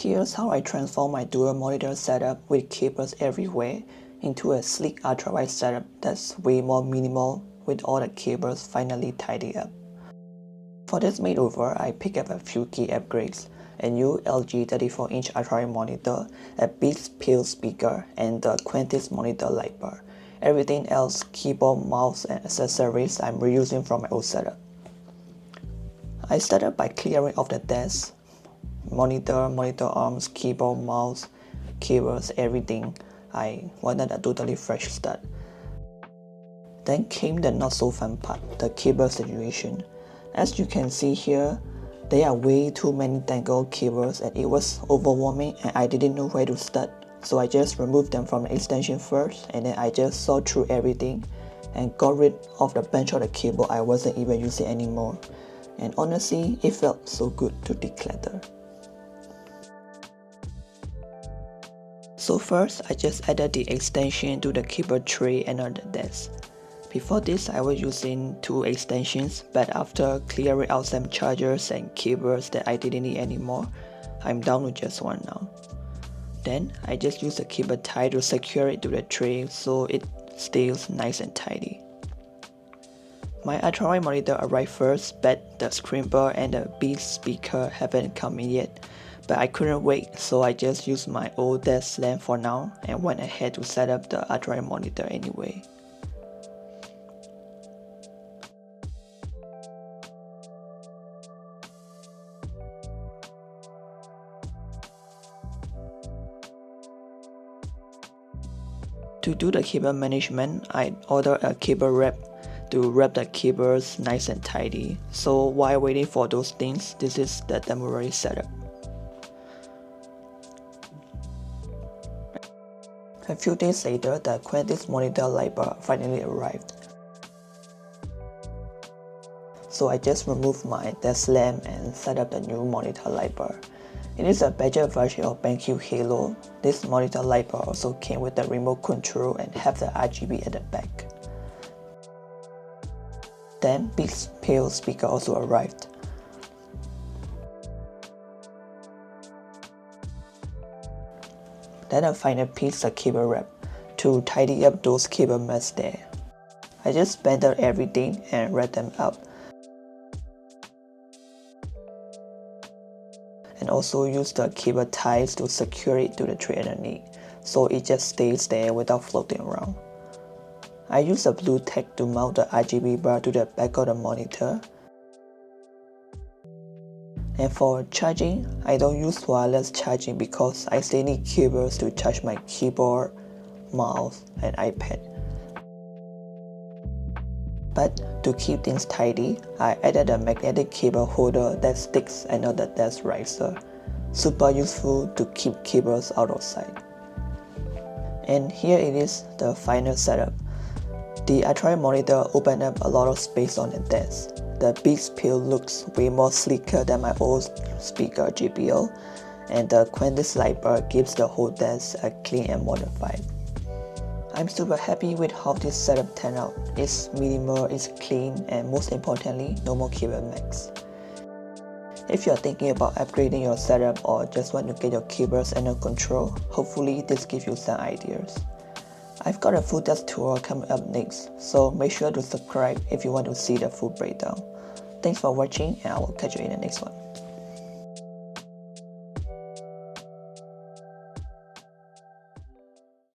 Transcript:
Here's how I transform my dual monitor setup with cables everywhere into a sleek ultrawide setup that's way more minimal with all the cables finally tidied up. For this makeover, I picked up a few key upgrades, a new LG 34-inch Ultrawide monitor, a Beats Pill speaker, and the Quntis monitor light bar. Everything else, keyboard, mouse, and accessories, I'm reusing from my old setup. I started by clearing off the desk, monitor arms, keyboard, mouse, cables, everything. I wanted a totally fresh start. Then came the not so fun part, the cable situation. As you can see here, there are way too many tangled cables and it was overwhelming and I didn't know where to start. So I just removed them from the extension first and then I just saw through everything and got rid of the bunch of the cable I wasn't even using anymore. And honestly, it felt so good to declutter. So first, I just added the extension to the cable tray and on the desk. Before this, I was using two extensions, but after clearing out some chargers and cables that I didn't need anymore, I'm down to just one now. Then, I just use a cable tie to secure it to the tray so it stays nice and tidy. My Ultrawide monitor arrived first, but the screen-bar and the Beats speaker haven't come in yet. But I couldn't wait, so I just used my old desk lamp for now and went ahead to set up the Ultrawide monitor anyway. To do the cable management, I ordered a cable wrap to wrap the cables nice and tidy. So while waiting for those things, this is the temporary setup. A few days later, the Quntis monitor light bar finally arrived. So I just removed my desk lamp and set up the new monitor light bar. It is a better version of BenQ Halo. This monitor light bar also came with the remote control and have the RGB at the back. Then Beats Pill speaker also arrived. Then a final piece, the cable wrap, to tidy up those cable mess there. I just bended everything and wrapped them up. And also use the cable ties to secure it to the tray underneath, so it just stays there without floating around. I use a blue tack to mount the RGB bar to the back of the monitor. And for charging, I don't use wireless charging because I still need cables to charge my keyboard, mouse, and iPad. But to keep things tidy, I added a magnetic cable holder that sticks under the desk riser. Super useful to keep cables out of sight. And here it is, the final setup. The Ultrawide monitor opened up a lot of space on the desk. The Beats Pill looks way more sleeker than my old speaker JBL, and the Quntis light bar gives the whole desk a clean and modern vibe. I'm super happy with how this setup turned out. It's minimal, it's clean, and most importantly, no more cable mess. If you're thinking about upgrading your setup or just want to get your cables under control, hopefully this gives you some ideas. I've got a full desk tour coming up next, so make sure to subscribe if you want to see the full breakdown. Thanks for watching and I will catch you in the next one.